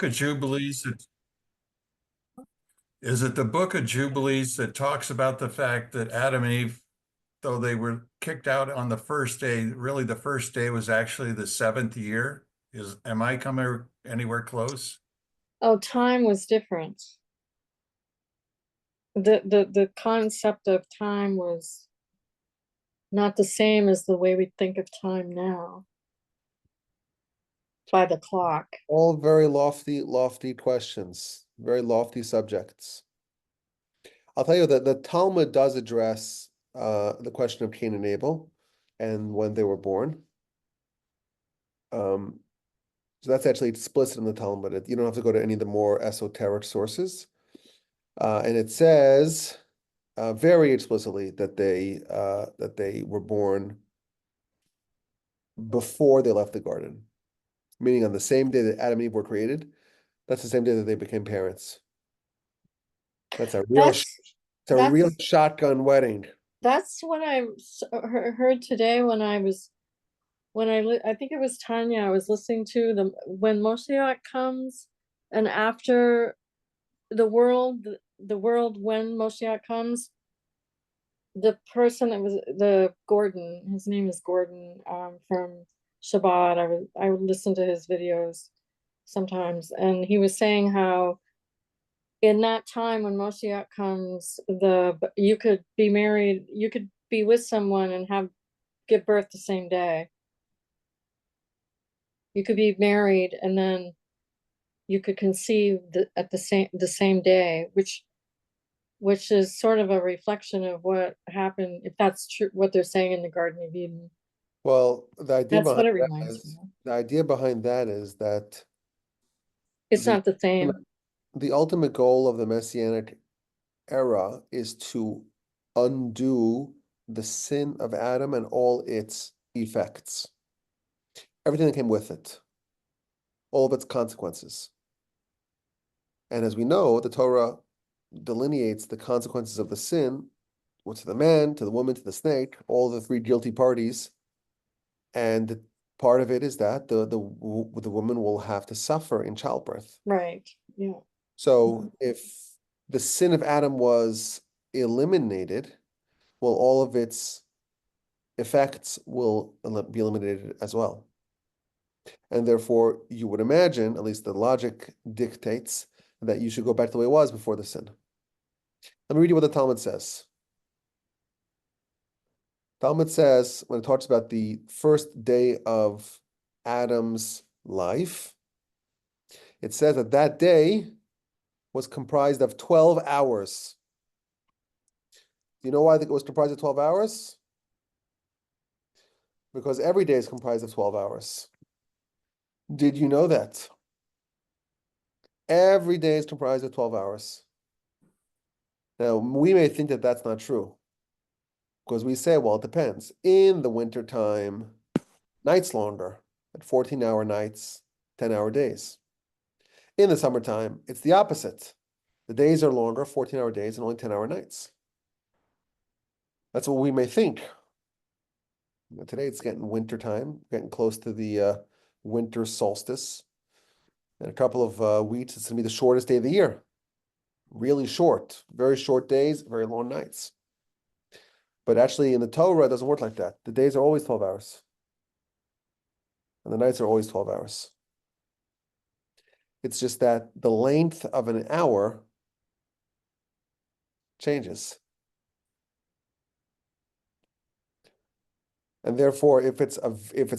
Of Jubilees that is it the Book of Jubilees that talks about the fact that Adam and Eve, though they were kicked out on the first day, really the first day was actually the seventh year? Am I coming anywhere close? Oh, time was different. The concept of time was not the same as the way we think of time now by the clock. All very lofty questions, very lofty subjects. I'll tell you that the Talmud does address the question of Cain and Abel and when they were born. So that's actually explicit in the Talmud. You don't have to go to any of the more esoteric sources. And it says very explicitly that they were born before they left the garden, meaning on the same day that Adam and Eve were created. That's the same day that they became parents. That's a real, That's it's a real that's shotgun wedding. that's what heard today when I think it was Tanya I was listening to the when Moshiach comes and after the world when Moshiach comes, the person that was the Gordon, his name is Gordon, from Shabbat. I would listen to his videos sometimes, and he was saying how in that time when Moshiach comes, the you could be married, you could be with someone and have give birth the same day. You could be married and then you could conceive at the same day, which is sort of a reflection of what happened, if that's true, what they're saying in the Garden of Eden. Well, the idea That's what behind it that reminds me is of. the idea behind that is that It's the not the same. the ultimate goal of the Messianic era is to undo the sin of Adam and all its effects, everything that came with it, all of its consequences. And as we know, the Torah delineates the consequences of the sin, to the man, to the woman, to the snake, all the three guilty parties. And part of it is that the woman will have to suffer in childbirth. Right. Yeah. So if the sin of Adam was eliminated, well, all of its effects will be eliminated as well. And therefore, you would imagine, at least the logic dictates, that you should go back to the way it was before the sin. Let me read you what the Talmud says. Talmud says, when it talks about the first day of Adam's life, it says that that day was comprised of 12 hours. Do you know why it was comprised of 12 hours? Because every day is comprised of 12 hours. Did you know that? Every day is comprised of 12 hours. Now, we may think that that's not true because we say, well, it depends. In the wintertime, nights longer at 14-hour nights, 10-hour days. In the summertime, it's the opposite. The days are longer, 14-hour days, and only 10-hour nights. That's what we may think. Today it's getting winter time, getting close to the winter solstice. In a couple of weeks, it's going to be the shortest day of the year. Really short, very short days, very long nights. But actually, in the Torah, it doesn't work like that. The days are always 12 hours. And the nights are always 12 hours. It's just that the length of an hour changes. And therefore, if it's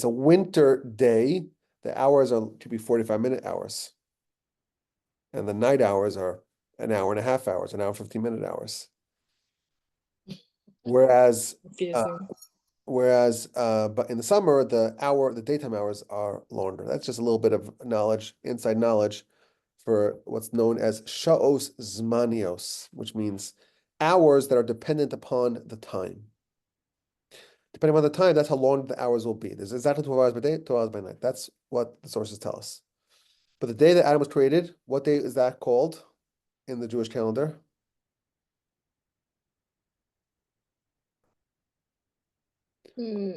a winter day, the hours are to be 45-minute hours. And the night hours are an hour and a half hours, an hour and 15-minute hours. Whereas Confusing. But in the summer, the daytime hours are longer. That's just a little bit of knowledge, inside knowledge for what's known as sha'os zmanios, which means hours that are dependent upon the time. Depending on the time, that's how long the hours will be. There's exactly 12 hours by day, 12 hours by night. That's what the sources tell us. But the day that Adam was created, what day is that called in the Jewish calendar? Hmm.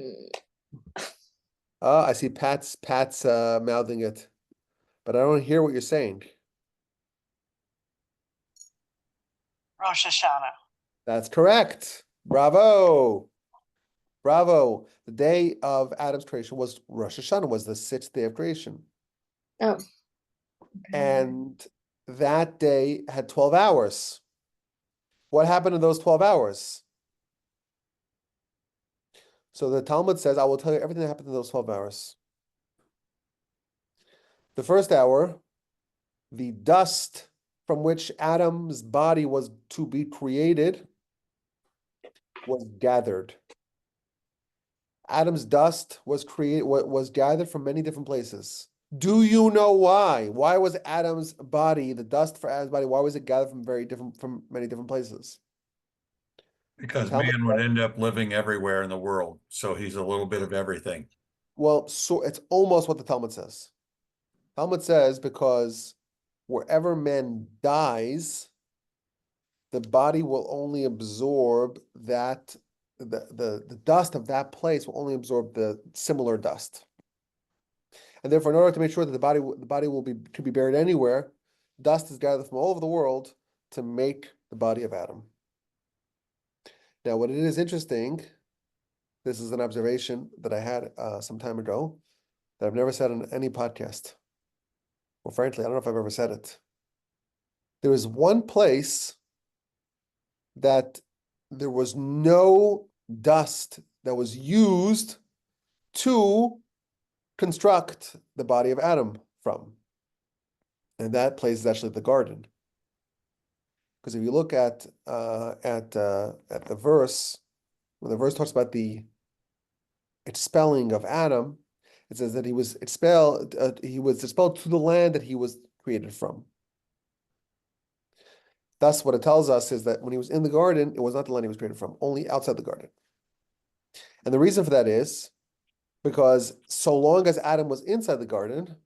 I see Pat's mouthing it. but I don't hear what you're saying. Rosh Hashanah. That's correct. Bravo. Bravo. The day of Adam's creation was Rosh Hashanah, was the 6th day of creation. Oh. Okay. And that day had 12 hours. What happened in those 12 hours? So the Talmud says, I will tell you everything that happened in those 12 hours. The first hour, the dust from which Adam's body was to be created was gathered. Adam's dust was gathered from many different places. Do you know why? Why was Adam's body, the dust for Adam's body, why was it gathered from many different places? Because Talmud man would end up living everywhere in the world, so he's a little bit of everything. Well, so it's almost what the Talmud says. Talmud says because wherever man dies, the body will only absorb that, the dust of that place will only absorb the similar dust. And therefore, in order to make sure that the body could be buried anywhere, dust is gathered from all over the world to make the body of Adam. Now, what it is interesting, this is an observation that I had some time ago that I've never said on any podcast. Well, frankly, I don't know if I've ever said it. There is one place that there was no dust that was used to construct the body of Adam from. And that place is actually the garden. Because if you look at the verse, when the verse talks about the expelling of Adam, it says that he was expelled to the land that he was created from. Thus, what it tells us is that when he was in the garden, it was not the land he was created from, only outside the garden. And the reason for that is because so long as Adam was inside the garden,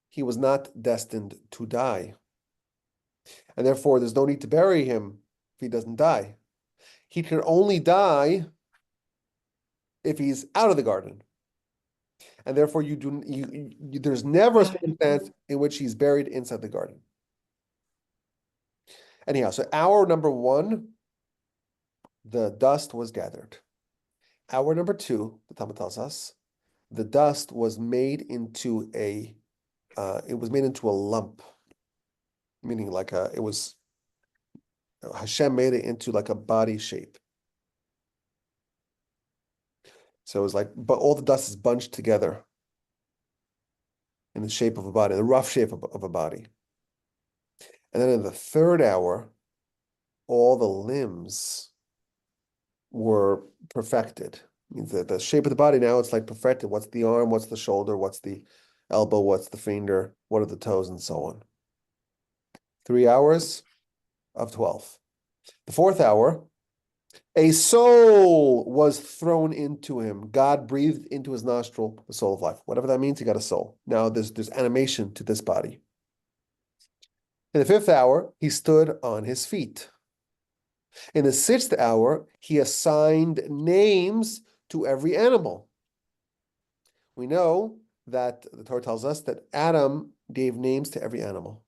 he was not destined to die. And therefore, there's no need to bury him if he doesn't die. He can only die if he's out of the garden. And therefore, there's never a circumstance in which he's buried inside the garden. Anyhow, so hour number 1, the dust was gathered. Hour number 2, the Talmud tells us, the dust was made into a lump, meaning Hashem made it into like a body shape. So it was like, but all the dust is bunched together in the shape of a body, the rough shape of a body. And then in the 3rd hour, all the limbs were perfected. It means that the shape of the body now, it's like perfected. What's the arm? What's the shoulder? What's the elbow? What's the finger? What are the toes? And so on. 3 hours of 12. The 4th hour, a soul was thrown into him. God breathed into his nostril the soul of life. Whatever that means, he got a soul. Now there's animation to this body. In the 5th hour, he stood on his feet. In the 6th hour, he assigned names to every animal. We know that the Torah tells us that Adam gave names to every animal.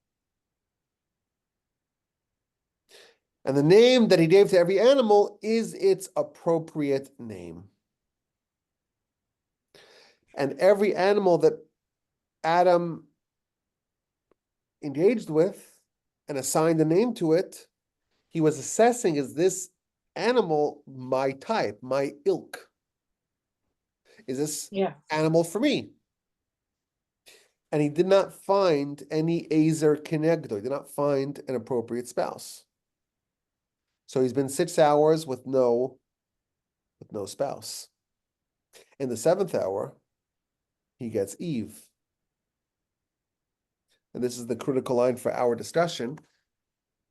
And the name that he gave to every animal is its appropriate name. And every animal that Adam engaged with and assigned a name to it, he was assessing, is this animal my type, my ilk? Is this animal for me? And he did not find any Ezer Kenegdo. He did not find an appropriate spouse. So he's been 6 hours with no spouse. In the 7th hour, he gets Eve. And this is the critical line for our discussion.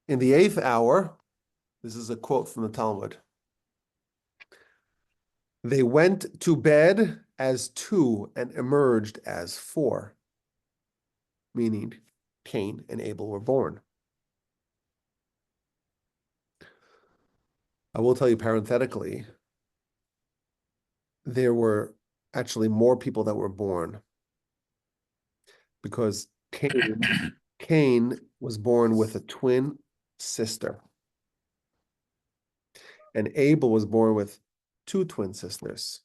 In the 8th hour, this is a quote from the Talmud. They went to bed as 2 and emerged as 4, meaning Cain and Abel were born. I will tell you parenthetically, there were actually more people that were born because Cain was born with a twin sister. And Abel was born with two twin sisters.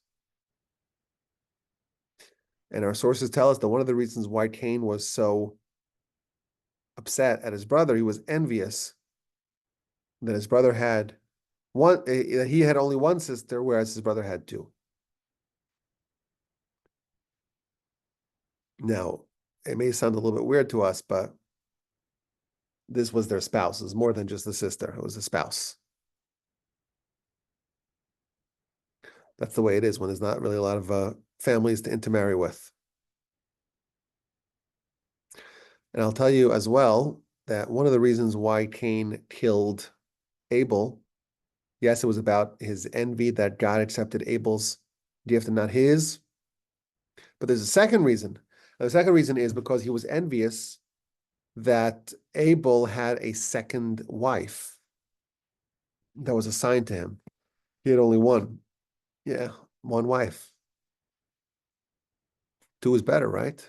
And our sources tell us that one of the reasons why Cain was so upset at his brother, he was envious that his brother had one, he had only one sister, whereas his brother had two. Now, it may sound a little bit weird to us, but this was their spouse. It was more than just a sister, it was a spouse. That's the way it is when there's not really a lot of families to intermarry with. And I'll tell you as well that one of the reasons why Cain killed Abel, yes, it was about his envy that God accepted Abel's gift and not his. But there's a second reason. And the second reason is because he was envious that Abel had a second wife that was assigned to him. He had only one. Yeah, one wife. Two is better, right?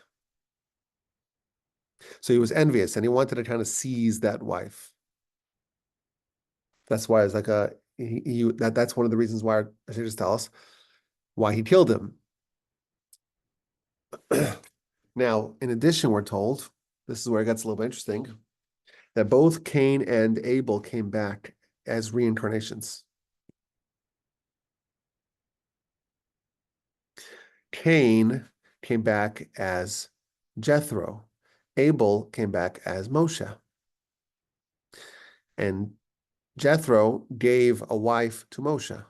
So he was envious and he wanted to kind of seize that wife. That's why it's like that's one of the reasons why our sages tell us why he killed him. Now, in addition, we're told, this is where it gets a little bit interesting, that both Cain and Abel came back as reincarnations. Cain came back as Jethro. Abel came back as Moshe. And Jethro gave a wife to Moshe.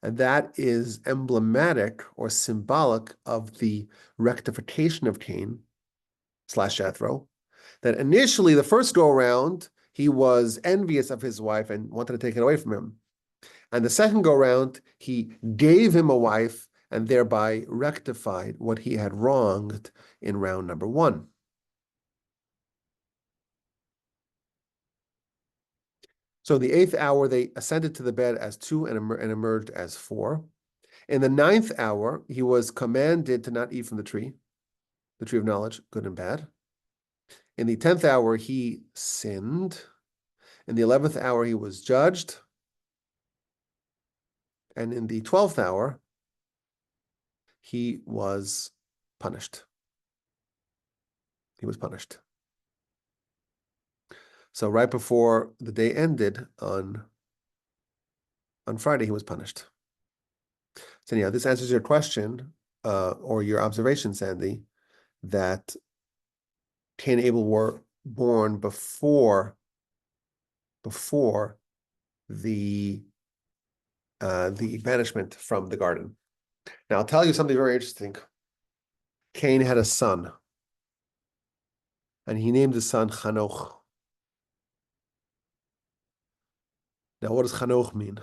And that is emblematic or symbolic of the rectification of Cain / Jethro. That initially, the first go around, he was envious of his wife and wanted to take it away from him. And the second go around, he gave him a wife and thereby rectified what he had wronged in round number 1. So in the 8th hour, they ascended to the bed as 2 and emerged as 4. In the 9th hour, he was commanded to not eat from the tree of knowledge, good and bad. In the 10th hour, he sinned. In the 11th hour, he was judged. And in the 12th hour, he was punished. He was punished. So right before the day ended on Friday, he was punished. So anyhow, this answers your question or your observation, Sandy, that Cain and Abel were born before the banishment from the garden. Now I'll tell you something very interesting. Cain had a son, and he named his son Chanoch. Now, what does Chanoch mean?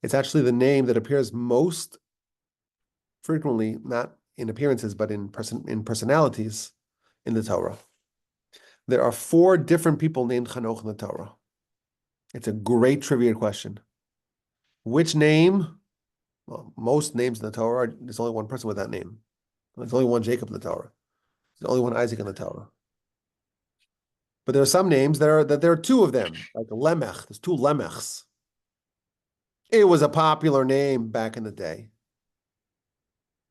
It's actually the name that appears most frequently, not in appearances, but in personalities in the Torah. There are 4 different people named Chanoch in the Torah. It's a great trivia question. Which name? Well, most names in the Torah, there's only one person with that name. There's only one Jacob in the Torah. There's only one Isaac in the Torah. But there are some names that there are 2 of them, like Lemech. There's 2 Lemechs. It was a popular name back in the day.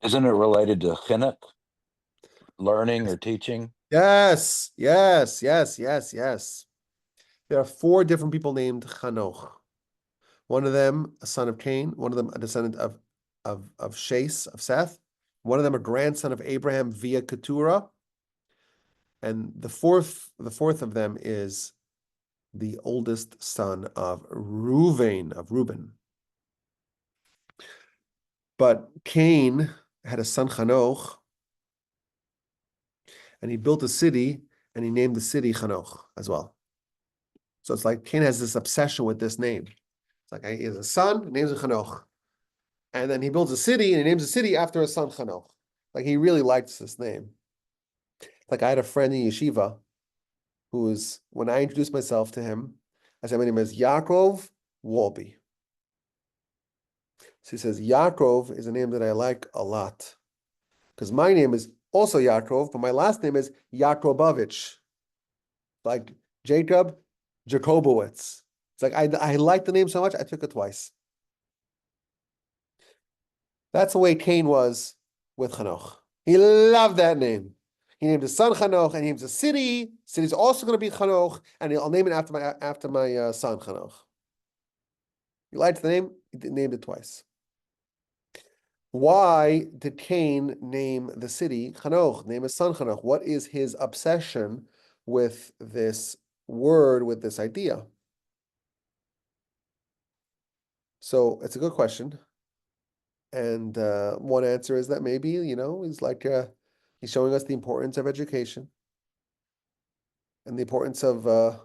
Isn't it related to chinuch? Learning or teaching? Yes. There are 4 different people named Chanoch. One of them a son of Cain, one of them a descendant of Shes, of Seth, one of them a grandson of Abraham via Keturah, and the fourth of them is the oldest son of Reuben. But Cain had a son Chanoch, and he built a city, and he named the city Chanoch as well. So it's like Cain has this obsession with this name. It's like he has a son, he names it Chanoch. And then he builds a city, and he names the city after his son Chanoch. Like he really likes this name. Like I had a friend in yeshiva who's, when I introduced myself to him, I said my name is Yaakov Wolbe. So he says, Yaakov is a name that I like a lot. Because my name is also Yaakov, but my last name is Yakobovich. Like Jacob Jacobowitz. It's like I like the name so much, I took it twice. That's the way Cain was with Chanoch. He loved that name. He named his son Chanoch, and he names a city. City's also going to be Chanoch, and I'll name it after my son Chanoch. He liked the name. He named it twice. Why did Cain name the city Chanoch? Name his son Chanoch. What is his obsession with this word, with this idea? So it's a good question. And one answer is that maybe, he's like, he's showing us the importance of education and the importance of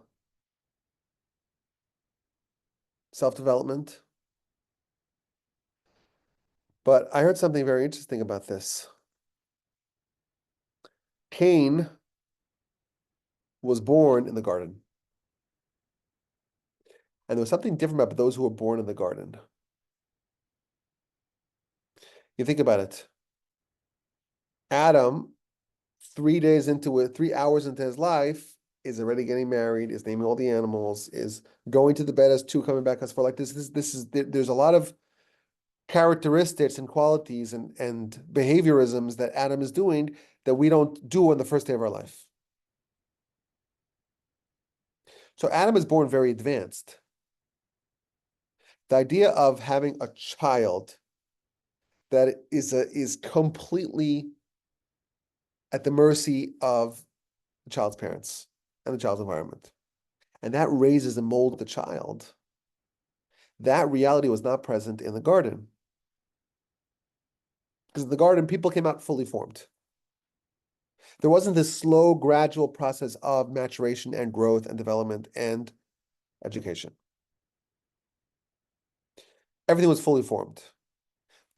self-development. But I heard something very interesting about this. Cain was born in the garden. And there was something different about those who were born in the garden. You think about it. Adam, 3 days into it, 3 hours into his life, is already getting married, is naming all the animals, is going to the bed as two, coming back as four. Like there's a lot of characteristics and qualities and behaviorisms that Adam is doing that we don't do on the first day of our life. So Adam is born very advanced. The idea of having a child that is completely at the mercy of the child's parents and the child's environment, and that raises and molds the child. That reality was not present in the garden. Because in the garden, people came out fully formed. There wasn't this slow, gradual process of maturation and growth and development and education. Everything was fully formed.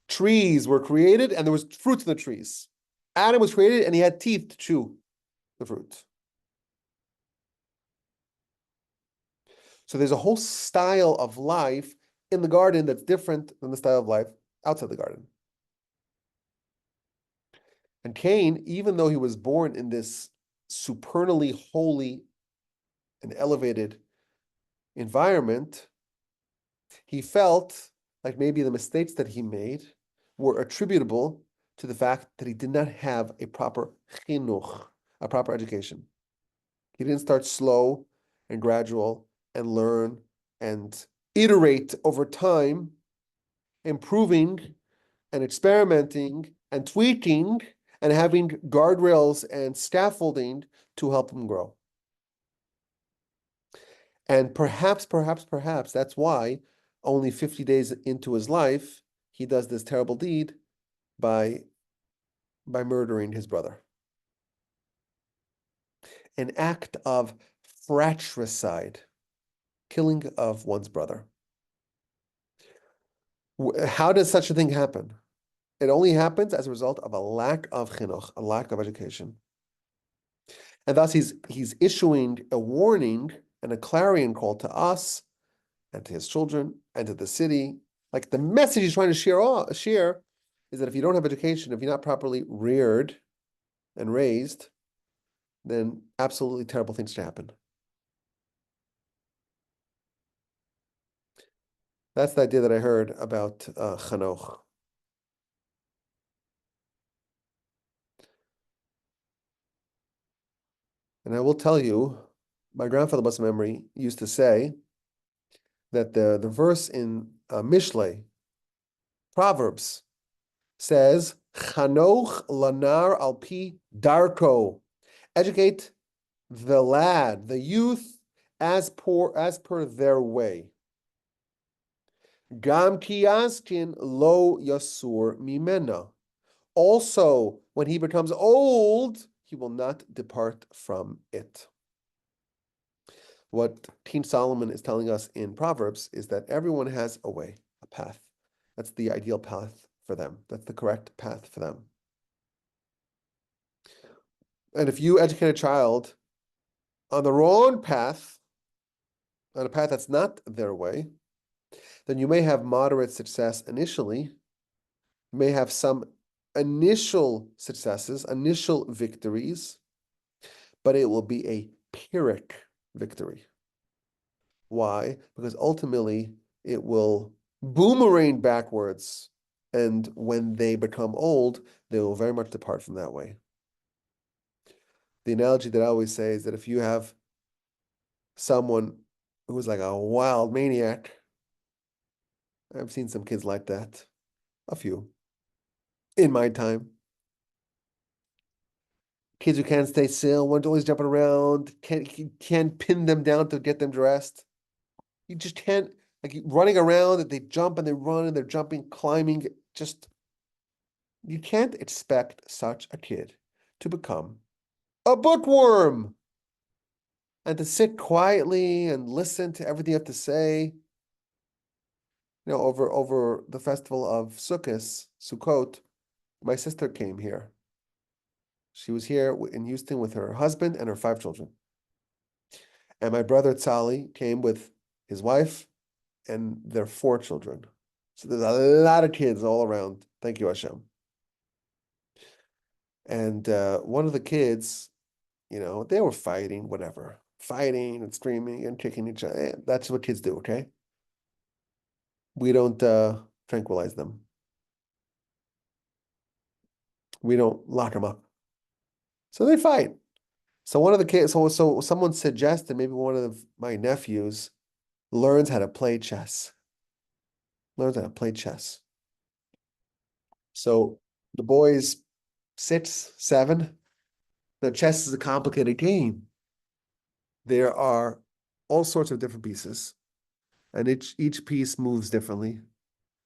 Trees were created and there was fruits in the trees. Adam was created and he had teeth to chew the fruit. So there's a whole style of life in the garden that's different than the style of life outside the garden. And Cain, even though he was born in this supernally holy and elevated environment, he felt like maybe the mistakes that he made were attributable to the fact that he did not have a proper chinuch, a proper education. He didn't start slow and gradual and learn and iterate over time, improving and experimenting and tweaking and having guardrails and scaffolding to help him grow. And perhaps that's why only 50 days into his life, he does this terrible deed by murdering his brother. An act of fratricide, killing of one's brother. How does such a thing happen? It only happens as a result of a lack of chinuch, a lack of education. And thus he's issuing a warning and a clarion call to us and to his children and to the city. Like the message he's trying to share is that if you don't have education, if you're not properly reared and raised, then absolutely terrible things to happen. That's the idea that I heard about Chanoch. And I will tell you, my grandfather, blessed memory, used to say that the verse in Mishlei, Proverbs, says, Chanoch lanar al pi darko. Educate the lad, the youth, as per their way. Gam ki yaskin lo yasur mimena. Also, when he becomes old, he will not depart from it. What King Solomon is telling us in Proverbs is that everyone has a way, a path. That's the ideal path for them. That's the correct path for them. And if you educate a child on the wrong path, on a path that's not their way, then you may have moderate success initially. You may have some initial successes, initial victories, but it will be a Pyrrhic victory. Why? Because ultimately it will boomerang backwards, and when they become old, they will very much depart from that way. The analogy that I always say is that if you have someone who's like a wild maniac, I've seen some kids like that, a few, in my time. Kids who can't stay still, want to always jumping around, can't pin them down to get them dressed. You just can't, like running around, and they jump and they run and they're jumping, climbing, just, you can't expect such a kid to become a bookworm and to sit quietly and listen to everything you have to say. You know, over the festival of Sukkot, my sister came here. She was here in Houston with her husband and her 5 children. And my brother Tzali came with his wife and their 4 children. So there's a lot of kids all around. Thank you, Hashem. And one of the kids, you know, they were fighting, whatever. Fighting and screaming and kicking each other. That's what kids do, okay? We don't tranquilize them. We don't lock them up. So they fight. So one of the kids, so someone suggested maybe one of my nephews learns how to play chess. Learns how to play chess. So the boys 6, 7. Now chess is a complicated game. There are all sorts of different pieces, and each piece moves differently.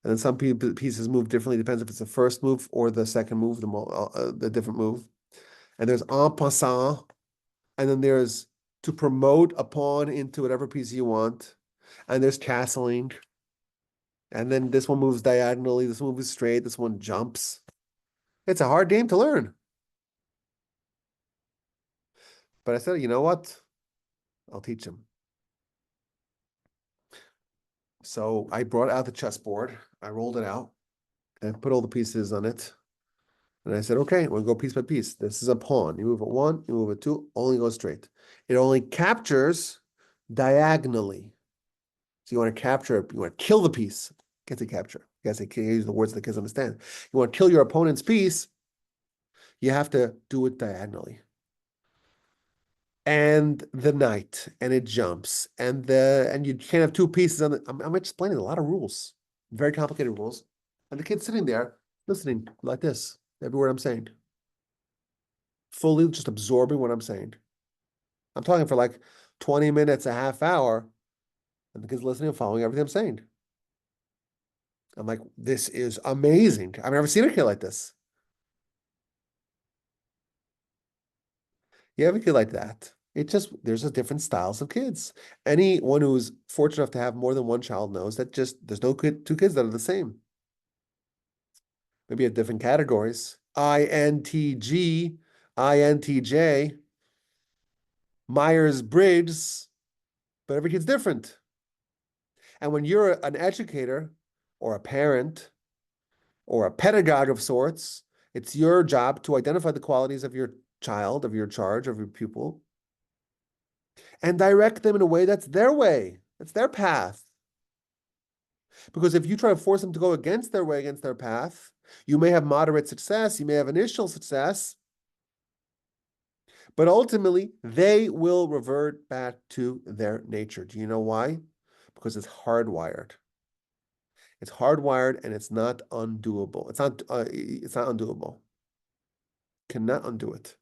And then some pieces move differently. Depends if it's the first move or the second move, the different move. And there's en passant, and then there's to promote a pawn into whatever piece you want. And there's castling. And then this one moves diagonally, this one moves straight, this one jumps. It's a hard game to learn. But I said, you know what? I'll teach him. So I brought out the chessboard, I rolled it out, and put all the pieces on it. And I said, okay, we'll go piece by piece. This is a pawn. You move it 1, you move it 2, only go straight. It only captures diagonally. So you want to capture it, you want to kill the piece. Get to capture. You guys use the words the kids understand. You want to kill your opponent's piece, you have to do it diagonally. And the knight, and it jumps, and you can't have 2 pieces on the. I'm explaining a lot of rules, very complicated rules, and the kid's sitting there listening like this, every word I'm saying, fully just absorbing what I'm saying. I'm talking for like 20 minutes, a half hour, and the kid's listening and following everything I'm saying. I'm like, this is amazing. I've never seen a kid like this. You have a kid like that. There's just different styles of kids. Anyone who's fortunate enough to have more than one child knows that there's no 2 kids that are the same. Maybe you have different categories. INTG, INTJ, Myers-Briggs, but every kid's different. And when you're an educator or a parent or a pedagogue of sorts, it's your job to identify the qualities of your child, of your charge, of your pupil, and direct them in a way that's their way, that's their path. Because if you try to force them to go against their way, against their path, you may have moderate success, you may have initial success, but ultimately they will revert back to their nature. Do you know why? Because it's hardwired. It's hardwired and it's not undoable. It's not undoable. Cannot undo it.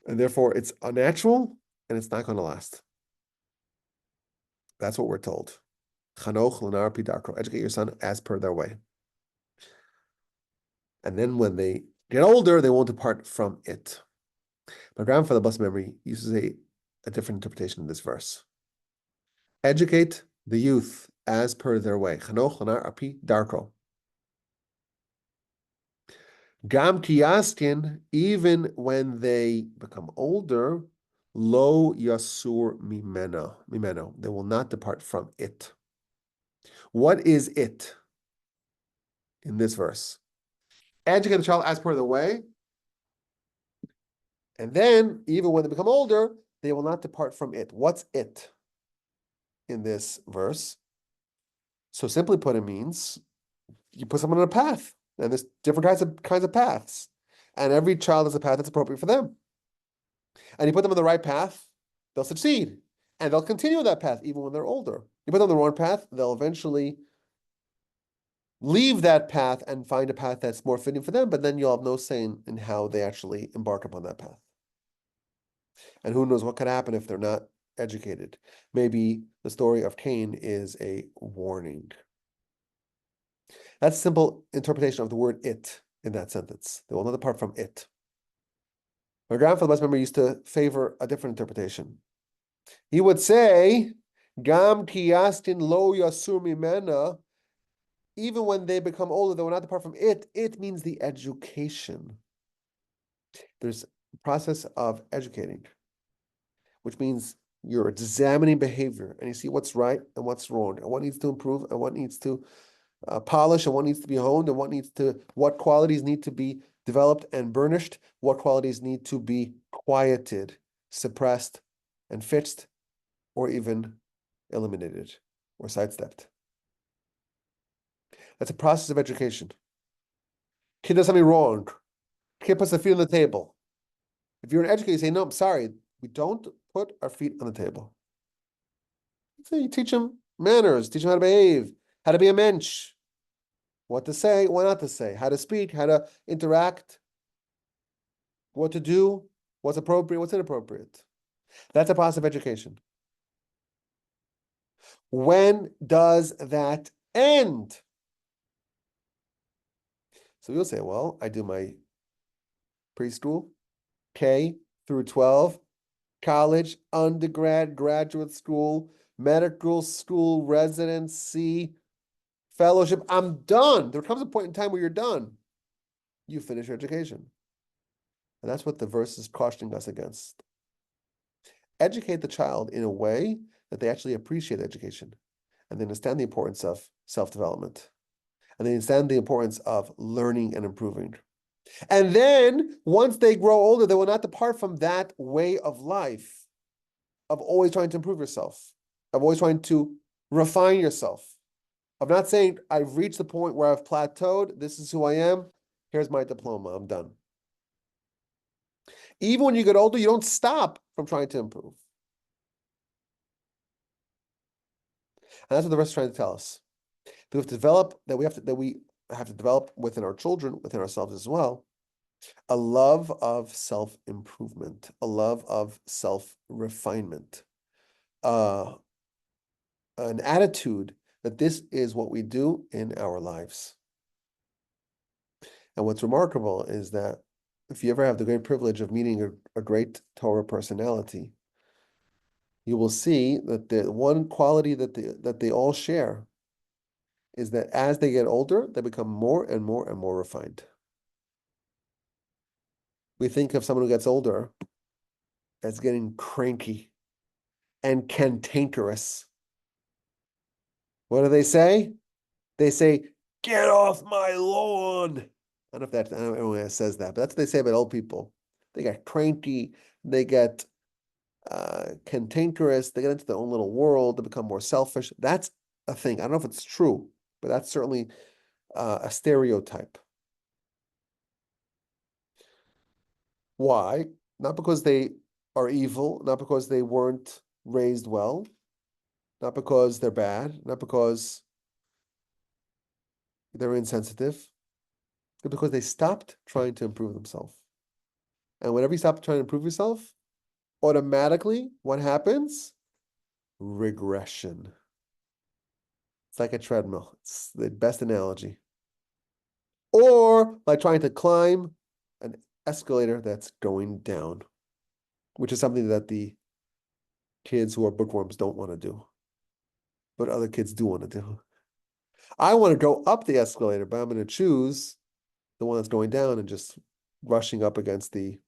And therefore it's unnatural and it's not going to last. That's what we're told. Chanoch l'nar pidarko. Educate your son as per their way. And then when they get older, they won't depart from it. My grandfather, blessed memory, uses a different interpretation of this verse. Educate the youth as per their way. Chanoch l'nar api darko. Gam kiyaskin, even when they become older, lo yasur mimeno. They will not depart from it. What is it in this verse? Educate the child as per the way. And then, even when they become older, they will not depart from it. What's it in this verse? So simply put, it means you put someone on a path, and there's different kinds of paths. And every child has a path that's appropriate for them. And you put them on the right path, they'll succeed. And they'll continue that path even when they're older. You put them on the wrong path, they'll eventually leave that path and find a path that's more fitting for them, but then you'll have no say in how they actually embark upon that path. And who knows what could happen if they're not educated. Maybe the story of Cain is a warning. That's a simple interpretation of the word it in that sentence. They will not depart from it. My grandfather, I remember, used to favor a different interpretation. He would say, Gam ki yastin lo yasur mimena, even when they become older, they will not depart from it. It means the education. There's a process of educating, which means you're examining behavior and you see what's right and what's wrong and what needs to improve and what needs to polish and what needs to be honed and what qualities need to be developed and burnished, what qualities need to be quieted, suppressed, and fixed, or even eliminated or sidestepped. That's a process of education. Kid does something wrong. Kid puts their feet on the table. If you're an educator, you say, no, I'm sorry, we don't put our feet on the table. So you teach them manners, teach them how to behave, how to be a mensch, what to say, what not to say, how to speak, how to interact, what to do, what's appropriate, what's inappropriate. That's a process of education. When does that end? So you'll say, well, I do my preschool, K through 12, college, undergrad, graduate school, medical school, residency, fellowship. I'm done. There comes a point in time where you're done. You finish your education. And that's what the verse is cautioning us against. Educate the child in a way that they actually appreciate education and they understand the importance of self-development and they understand the importance of learning and improving. And then once they grow older, they will not depart from that way of life, of always trying to improve yourself, of always trying to refine yourself, of not saying, I've reached the point where I've plateaued, this is who I am, here's my diploma, I'm done. Even when you get older, you don't stop from trying to improve. And that's what the rest is trying to tell us. That we have to develop, that we have to develop within our children, within ourselves as well, a love of self-improvement, a love of self-refinement, an attitude that this is what we do in our lives. And what's remarkable is that if you ever have the great privilege of meeting a great Torah personality, you will see that the one quality that they all share is that as they get older, they become more and more and more refined. We think of someone who gets older as getting cranky and cantankerous. What do they say? They say, get off my lawn. I don't know if I don't know everyone says that, but that's what they say about old people. They get cranky, they get cantankerous, they get into their own little world, they become more selfish. That's a thing. I don't know if it's true, but that's certainly a stereotype. Why? Not because they are evil, not because they weren't raised well, not because they're bad, not because they're insensitive, but because they stopped trying to improve themselves. And whenever you stop trying to improve yourself, automatically, what happens? Regression. It's like a treadmill. It's the best analogy. Or like trying to climb an escalator that's going down, which is something that the kids who are bookworms don't want to do, but other kids do want to do. I want to go up the escalator, but I'm going to choose the one that's going down and just rushing up against the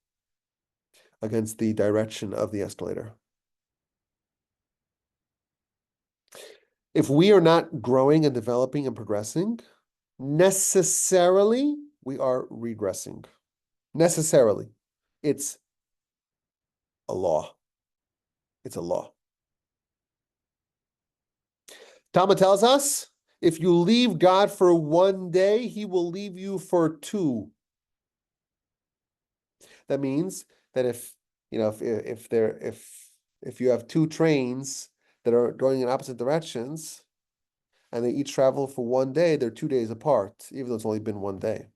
direction of the escalator. If we are not growing and developing and progressing, necessarily we are regressing. Necessarily. It's a law. It's a law. Talmud tells us, if you leave God for one day, he will leave you for two. That means that if you you have two trains that are going in opposite directions and they each travel for one day, they're 2 days apart, even though it's only been one day.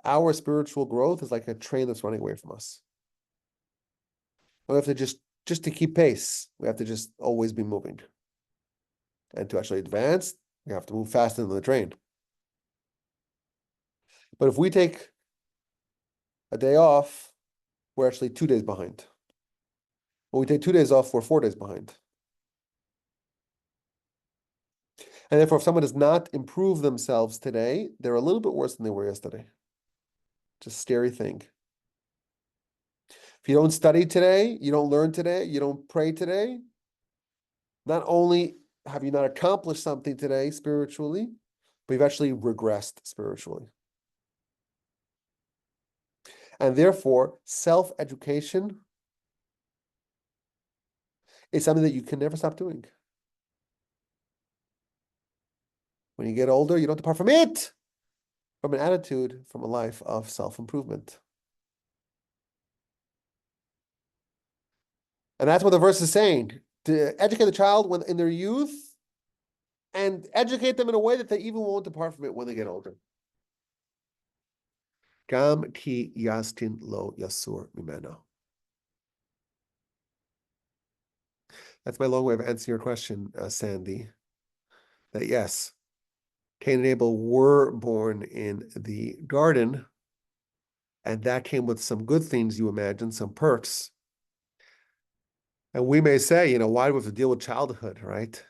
Our spiritual growth is like a train that's running away from us. We have to just to keep pace, we have to just always be moving. And to actually advance, we have to move faster than the train. But if we take a day off, we're actually 2 days behind. When we take 2 days off, we're 4 days behind. And therefore, if someone does not improve themselves today, they're a little bit worse than they were yesterday. It's a scary thing. If you don't study today, you don't learn today, you don't pray today, not only have you not accomplished something today spiritually, but you've actually regressed spiritually. And therefore, self-education is something that you can never stop doing. When you get older, you don't depart from it, from an attitude, from a life of self-improvement. And that's what the verse is saying, to educate the child when in their youth and educate them in a way that they even won't depart from it when they get older. Gam ki yastin lo yasur mimeno. That's my long way of answering your question, Sandy. That yes, Cain and Abel were born in the garden, and that came with some good things, you imagine, some perks. And we may say, why do we have to deal with childhood, right?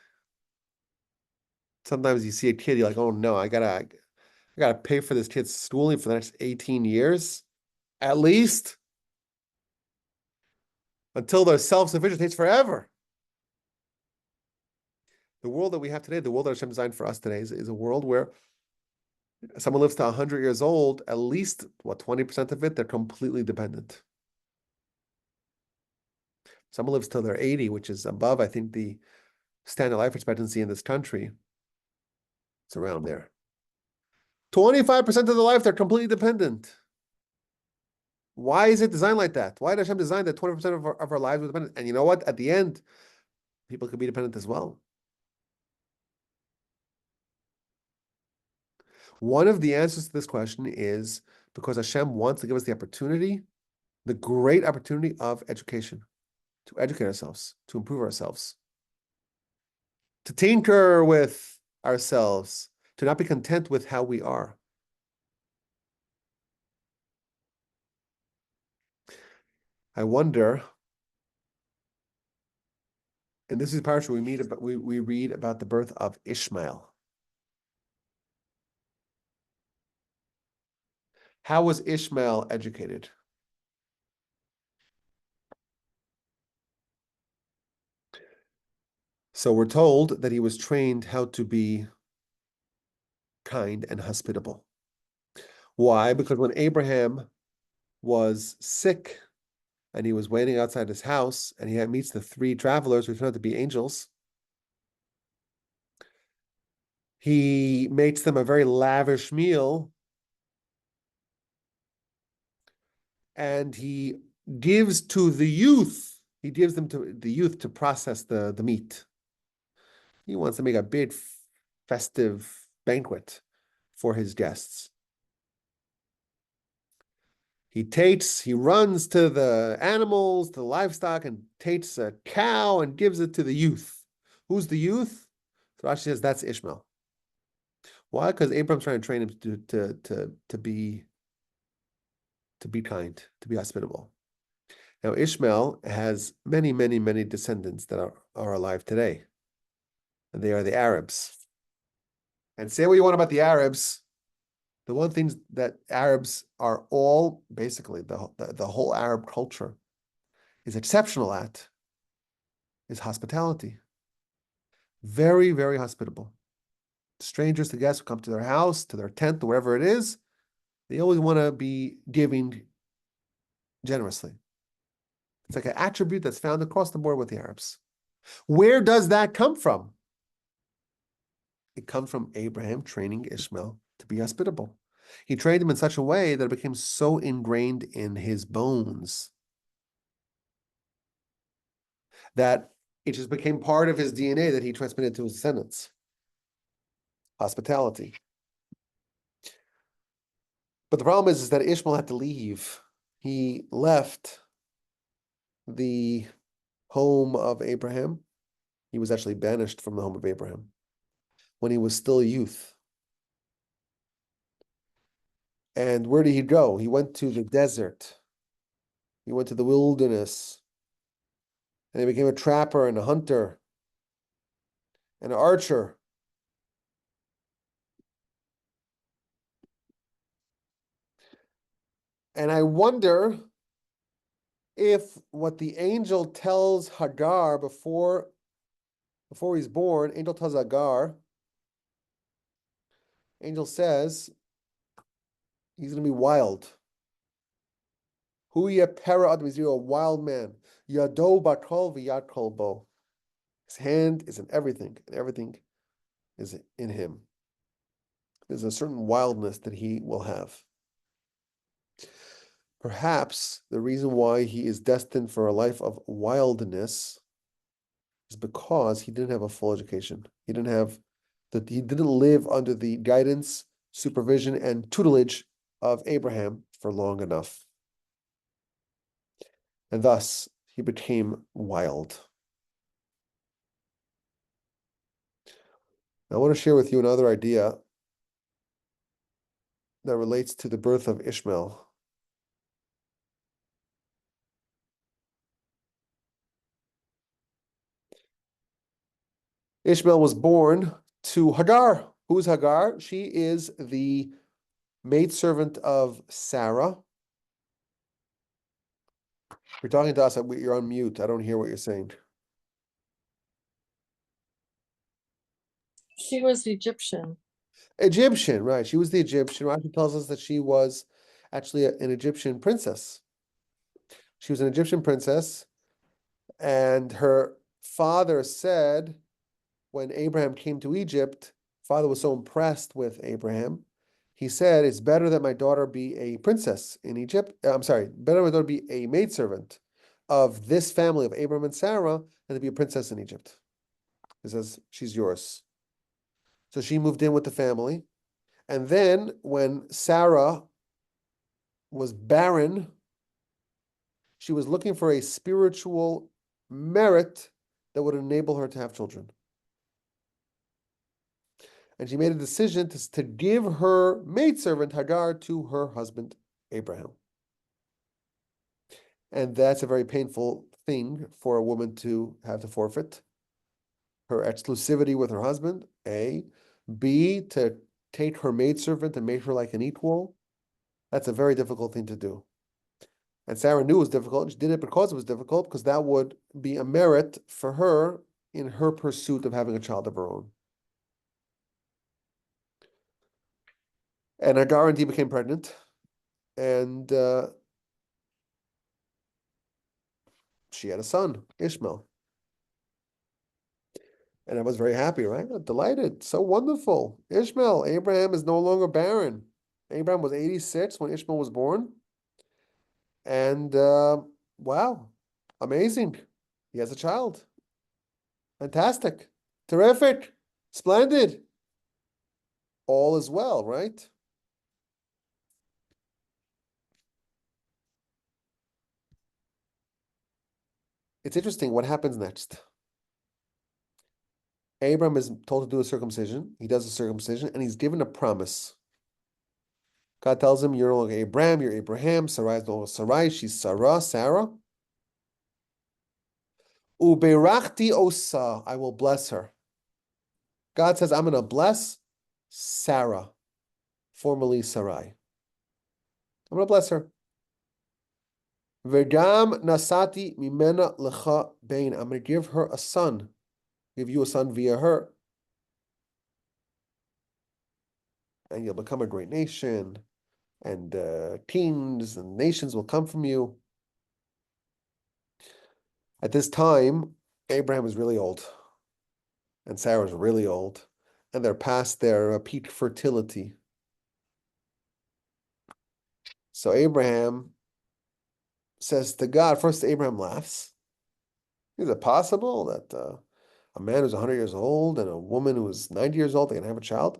Sometimes you see a kid, you're like, oh no, I gotta pay for this kid's schooling for the next 18 years, at least, until they're self-sufficient. It takes forever. The world that we have today, the world that Hashem designed for us today, is a world where someone lives to 100 years old, at least, 20% of it, they're completely dependent. Someone lives till they're 80, which is above, I think, the standard life expectancy in this country. It's around there. 25% of their life, they're completely dependent. Why is it designed like that? Why did Hashem design that 20% of our lives are dependent? And you know what? At the end, people could be dependent as well. One of the answers to this question is because Hashem wants to give us the opportunity, the great opportunity of education, to educate ourselves, to improve ourselves, to tinker with ourselves, to not be content with how we are. I wonder, and this is the parsha we read about the birth of Ishmael. How was Ishmael educated? So we're told that he was trained how to be kind and hospitable. Why? Because when Abraham was sick and he was waiting outside his house and he meets the 3 travelers who turned out to be angels, he makes them a very lavish meal and he gives to the youth, he gives them to the youth to process the meat. He wants to make a big festive banquet for his guests. He runs to the animals, to the livestock, and takes a cow and gives it to the youth. Who's the youth? So Rashi says that's Ishmael. Why? Because Abraham's trying to train him to be kind, to be hospitable. Now Ishmael has many, many, many descendants that are alive today. And they are the Arabs. And say what you want about the Arabs, the one thing that Arabs are all, basically, the whole Arab culture is exceptional at is hospitality. Very, very hospitable. Strangers to guests who come to their house, to their tent, or wherever it is, they always want to be giving generously. It's like an attribute that's found across the board with the Arabs. Where does that come from? It comes from Abraham training Ishmael to be hospitable. He trained him in such a way that it became so ingrained in his bones that it just became part of his DNA that he transmitted to his descendants. Hospitality. But the problem is that Ishmael had to leave. He left the home of Abraham. He was actually banished from the home of Abraham when he was still a youth. And where did he go? He went to the desert. He went to the wilderness. And he became a trapper and a hunter and an archer. And I wonder if what the angel tells Hagar before he's born, angel tells Hagar, angel says, he's going to be wild. Huya para adam, he's a wild man. Yado bakol v'yad kolbo. His hand is in everything, and everything is in him. There's a certain wildness that he will have. Perhaps the reason why he is destined for a life of wildness is because he didn't have a full education. He didn't live under the guidance, supervision, and tutelage of Abraham for long enough. And thus he became wild. I want to share with you another idea that relates to the birth of Ishmael. Ishmael was born to Hagar. Who's Hagar? She is the maidservant of Sarah. You're talking to us, you're on mute. I don't hear what you're saying. She was Egyptian. Egyptian, right. She was the Egyptian. Rashi tells us that she was actually an Egyptian princess. She was an Egyptian princess, and her father said, when Abraham came to Egypt, father was so impressed with Abraham, he said, it's better that my daughter be a princess in Egypt. Better my daughter be a maidservant of this family of Abraham and Sarah than to be a princess in Egypt. He says, she's yours. So she moved in with the family. And then when Sarah was barren, she was looking for a spiritual merit that would enable her to have children. And she made a decision to give her maidservant Hagar to her husband Abraham. And that's a very painful thing for a woman to have to forfeit. Her exclusivity with her husband, A. B, to take her maidservant and make her like an equal. That's a very difficult thing to do. And Sarah knew it was difficult, and she did it because it was difficult, because that would be a merit for her in her pursuit of having a child of her own. And Hagar indeed became pregnant, and she had a son, Ishmael. And I was very happy, right? Delighted, so wonderful. Ishmael, Abraham is no longer barren. Abraham was 86 when Ishmael was born. And wow, amazing. He has a child. Fantastic. Terrific. Splendid. All is well, right? It's interesting what happens next. Abraham is told to do a circumcision. He does a circumcision, and he's given a promise. God tells him, you're no longer Abraham, you're Abraham. Sarai is no longer Sarai, she's Sarah. Uberachti osa, I will bless her. God says, I'm going to bless Sarah, formerly Sarai. I'm going to bless her. Vegam nasati mimena lecha bein. I'm going to give her a son. give you a son via her. And you'll become a great nation, and kings and nations will come from you. At this time, Abraham is really old, and Sarah is really old, and they're past their peak fertility. So Abraham says to God, first Abraham laughs. Is it possible that a man who's 100 years old and a woman who is 90 years old, they can have a child?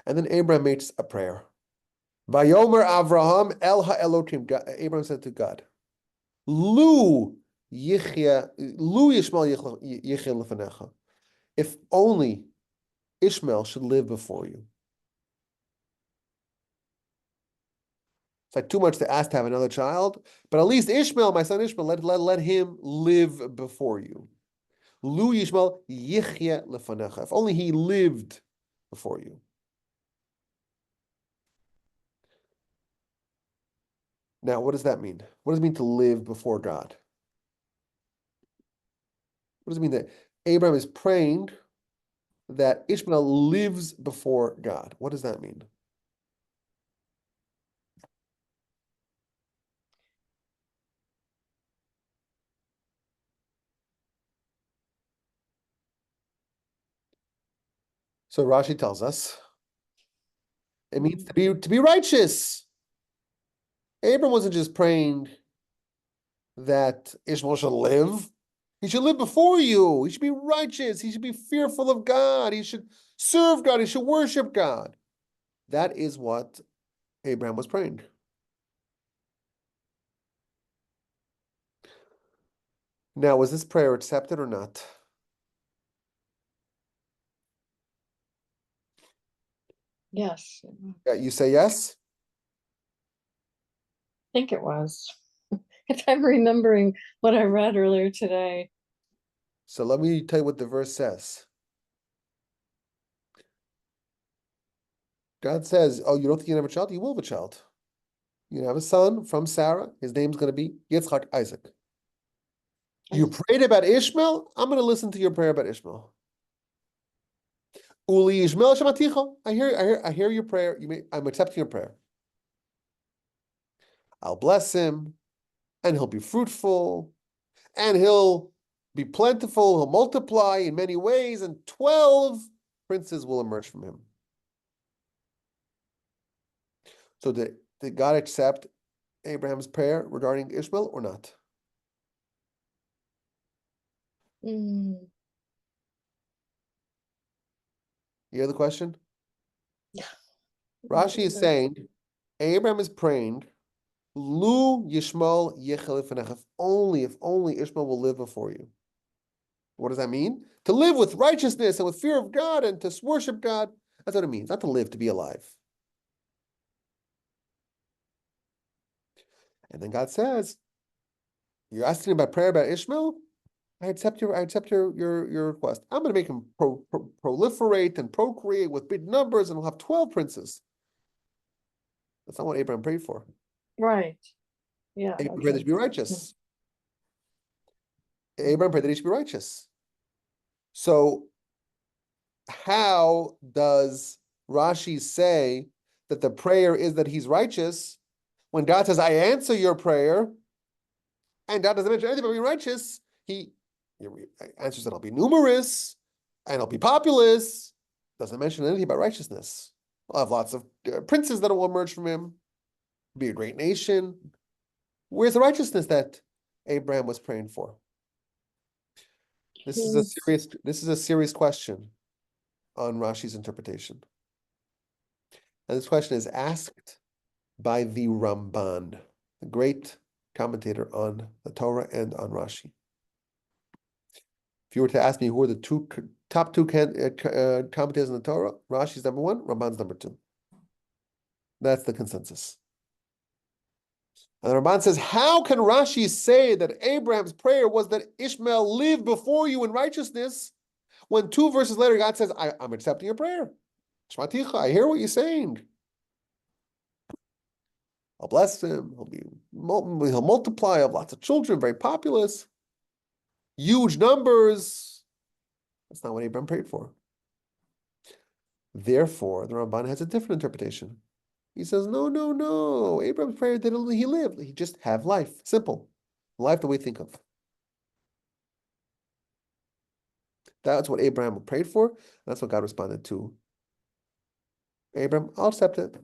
And then Abraham makes a prayer. Vayomer Avraham El HaElokim. Abraham said to God, Lu Yishmael Yichya Lefanecha. If only Ishmael should live before you. It's like too much to ask to have another child, but at least Ishmael, my son Ishmael, let him live before you. Lu Yishmael Yichya Lefanecha. If only he lived before you. Now, what does that mean? What does it mean to live before God? What does it mean that Abraham is praying that Ishmael lives before God? What does that mean? So Rashi tells us it means to be righteous. Abraham wasn't just praying that Ishmael should live. He should live before you. He should be righteous. He should be fearful of God. He should serve God. He should worship God. That is what Abraham was praying. Now, was this prayer accepted or not? Yes, You say yes? I think it was. If I'm remembering what I read earlier today. So let me tell you what the verse says. God says, oh, you don't think you can have a child? You will have a child. You have a son from Sarah. His name's going to be Yitzchak, Isaac. You prayed about Ishmael? I'm going to listen to your prayer about Ishmael. Uli Ishmael Shamaticha. I hear your prayer. I'm accepting your prayer. I'll bless him, and he'll be fruitful, and he'll be plentiful, he'll multiply in many ways, and 12 princes will emerge from him. So did God accept Abraham's prayer regarding Ishmael or not? Mm, You hear the question? Yeah. Rashi is saying, Abraham is praying, Lu Yishmael Yechel Lefanech. If only Ishmael will live before you. What does that mean? To live with righteousness and with fear of God and to worship God. That's what it means. Not to live, to be alive. And then God says, you're asking about prayer about Ishmael? I accept your request. I'm going to make him proliferate and procreate with big numbers, and we'll have 12 princes. That's not what Abraham prayed for. Right. Yeah. Abraham prayed that he should be righteous. Abraham prayed that he should be righteous. So how does Rashi say that the prayer is that he's righteous when God says, I answer your prayer, and God doesn't mention anything about being righteous? He answers that I'll be numerous and I'll be populous. Doesn't mention anything about righteousness. I'll have lots of princes that will emerge from him. Be a great nation. Where's the righteousness that Abraham was praying for? This is a serious question on Rashi's interpretation. And this question is asked by the Ramban, the great commentator on the Torah and on Rashi. If you were to ask me who are the top two commentators on the Torah, Rashi's number one, Ramban's number two. That's the consensus. And the Ramban says, how can Rashi say that Abraham's prayer was that Ishmael live before you in righteousness when 2 verses later God says, I'm accepting your prayer. Shmaticha, I hear what you're saying. I'll bless him. He'll multiply, have lots of children, very populous, huge numbers. That's not what Abraham prayed for. Therefore, the Ramban has a different interpretation. He says, no, no, no. Abraham's prayer didn't only he lived. He just have life. Simple. Life the way we think of. That's what Abraham prayed for. That's what God responded to. Abraham, I'll accept it.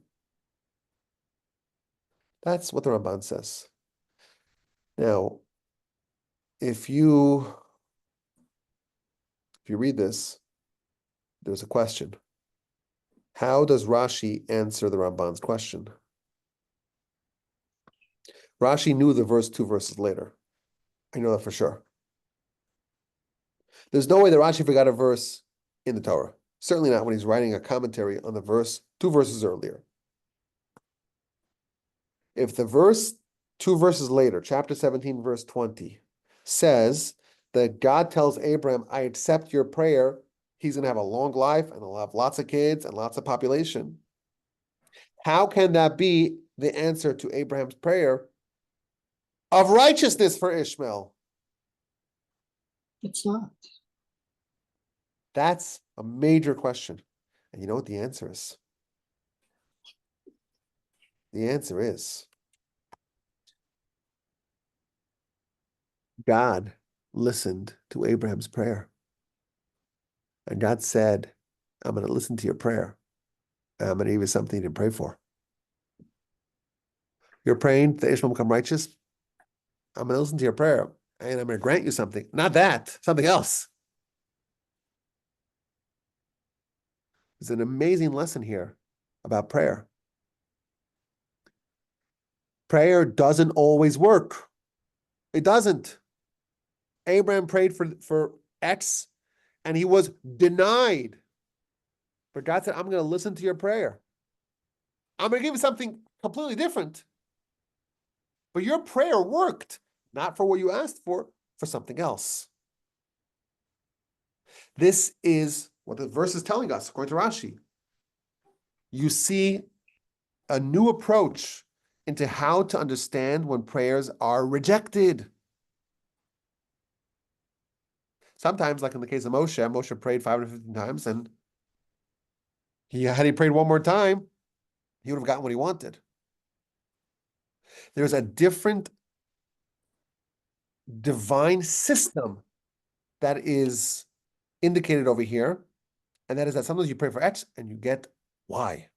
That's what the Ramban says. Now, if you read this, there's a question. How does Rashi answer the Ramban's question? Rashi knew the verse 2 verses later. I know that for sure. There's no way that Rashi forgot a verse in the Torah. Certainly not when he's writing a commentary on the verse 2 verses earlier. If the verse 2 verses later, chapter 17, verse 20, says that God tells Abraham, I accept your prayer, he's going to have a long life and he'll have lots of kids and lots of population. How can that be the answer to Abraham's prayer of righteousness for Ishmael? It's not. That's a major question. And you know what the answer is? The answer is God listened to Abraham's prayer. And God said, I'm going to listen to your prayer. And I'm going to give you something to pray for. You're praying that Ishmael become righteous. I'm going to listen to your prayer. And I'm going to grant you something. Not that, something else. There's an amazing lesson here about prayer. Prayer doesn't always work. It doesn't. Abraham prayed for X, and he was denied. But God said, I'm going to listen to your prayer. I'm going to give you something completely different. But your prayer worked, not for what you asked for something else. This is what the verse is telling us, according to Rashi. You see a new approach into how to understand when prayers are rejected. Sometimes, like in the case of Moshe prayed 515 times, and had he prayed one more time, he would have gotten what he wanted. There's a different divine system that is indicated over here, and that is that sometimes you pray for X and you get Y.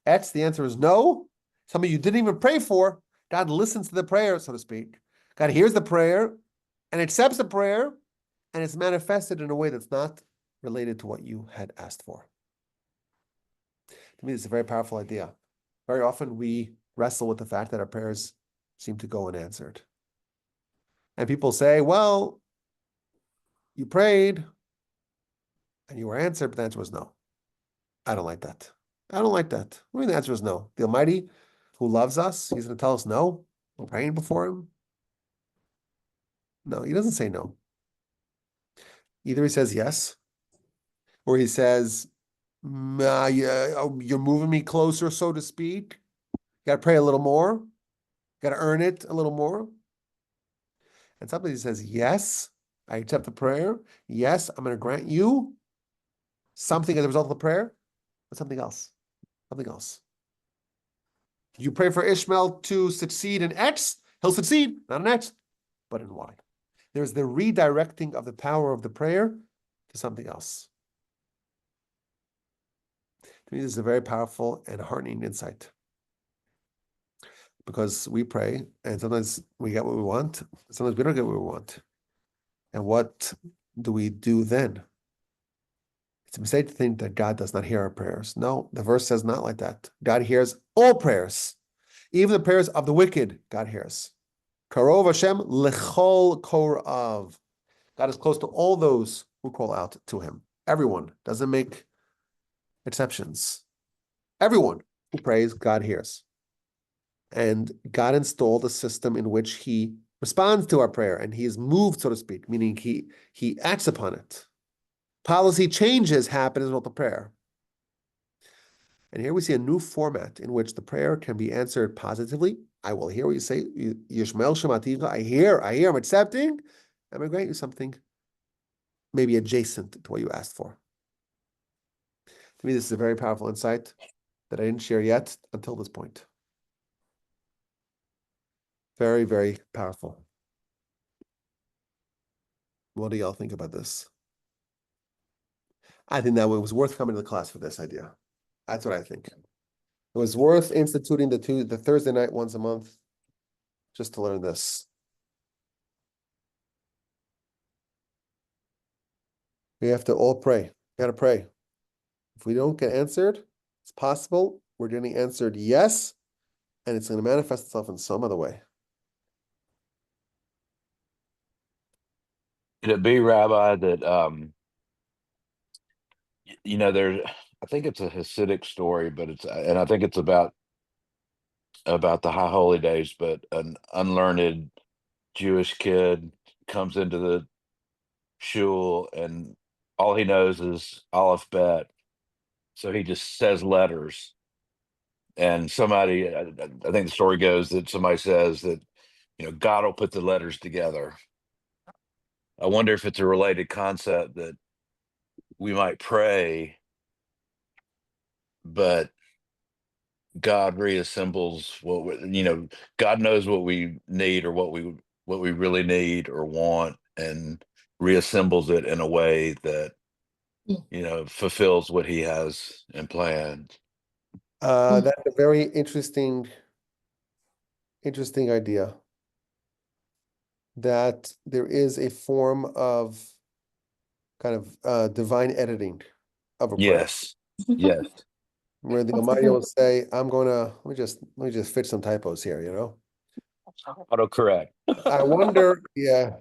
X, the answer is no. Something you didn't even pray for, God listens to the prayer, so to speak. God hears the prayer and accepts the prayer, and it's manifested in a way that's not related to what you had asked for. To me, it's a very powerful idea. Very often we wrestle with the fact that our prayers seem to go unanswered. And people say, well, you prayed and you were answered, but the answer was no. I don't like that. I don't like that. I mean, the answer is no. The Almighty, who loves us, he's going to tell us no. We're praying before him. No, he doesn't say no. Either he says yes, or he says, you're moving me closer, so to speak. You got to pray a little more. You got to earn it a little more. And somebody says, yes, I accept the prayer. Yes, I'm going to grant you something as a result of the prayer, but something else. Something else. You pray for Ishmael to succeed in X, he'll succeed, not in X, but in Y. There's the redirecting of the power of the prayer to something else. To me, this is a very powerful and heartening insight. Because we pray, and sometimes we get what we want, sometimes we don't get what we want. And what do we do then? It's a mistake to think that God does not hear our prayers. No, the verse says not like that. God hears all prayers. Even the prayers of the wicked, God hears. Karov Hashem lechol korav. God is close to all those who call out to him. Everyone, doesn't make exceptions. Everyone who prays, God hears. And God installed a system in which he responds to our prayer, and he is moved, so to speak, meaning he acts upon it. Policy changes happen as well with prayer. And here we see a new format in which the prayer can be answered positively. I will hear what you say. Yishmael Shemativa. I hear, I'm accepting. I'm going to grant you something maybe adjacent to what you asked for. To me, this is a very powerful insight that I didn't share yet until this point. Very, very powerful. What do y'all think about this? I think that it was worth coming to the class for this idea. That's what I think. It was worth instituting the Thursday night once a month just to learn this. We have to all pray. Gotta pray. If we don't get answered, it's possible we're getting answered yes, and it's going to manifest itself in some other way. Could it be, Rabbi, that there's, I think it's a Hasidic story, but and I think it's about the High Holy Days, but an unlearned Jewish kid comes into the shul and all he knows is Aleph Bet, so he just says letters. And somebody, I think the story goes that somebody says that God will put the letters together. I wonder if it's a related concept that we might pray, but God reassembles God knows what we need or what we really need or want, and reassembles it in a way that fulfills what he has in plan. That's a very interesting idea. That there is a form of kind of divine editing of a prayer. Yes. Yes. Where the That's a Almighty good- will say, I'm gonna let me just fix some typos here, Autocorrect. I wonder, yeah.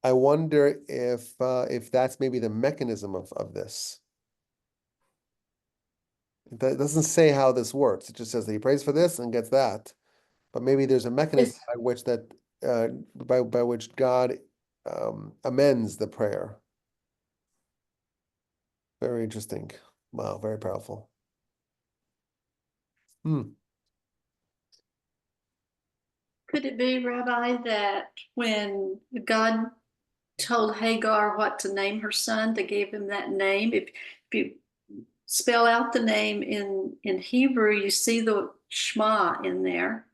I wonder if that's maybe the mechanism of this. It doesn't say how this works. It just says that he prays for this and gets that. But maybe there's a mechanism by which by which God amends the prayer. Very interesting. Wow, very powerful. Could it be, Rabbi, that when God told Hagar what to name her son, to give him that name, if you spell out the name in Hebrew, you see the Shema in there,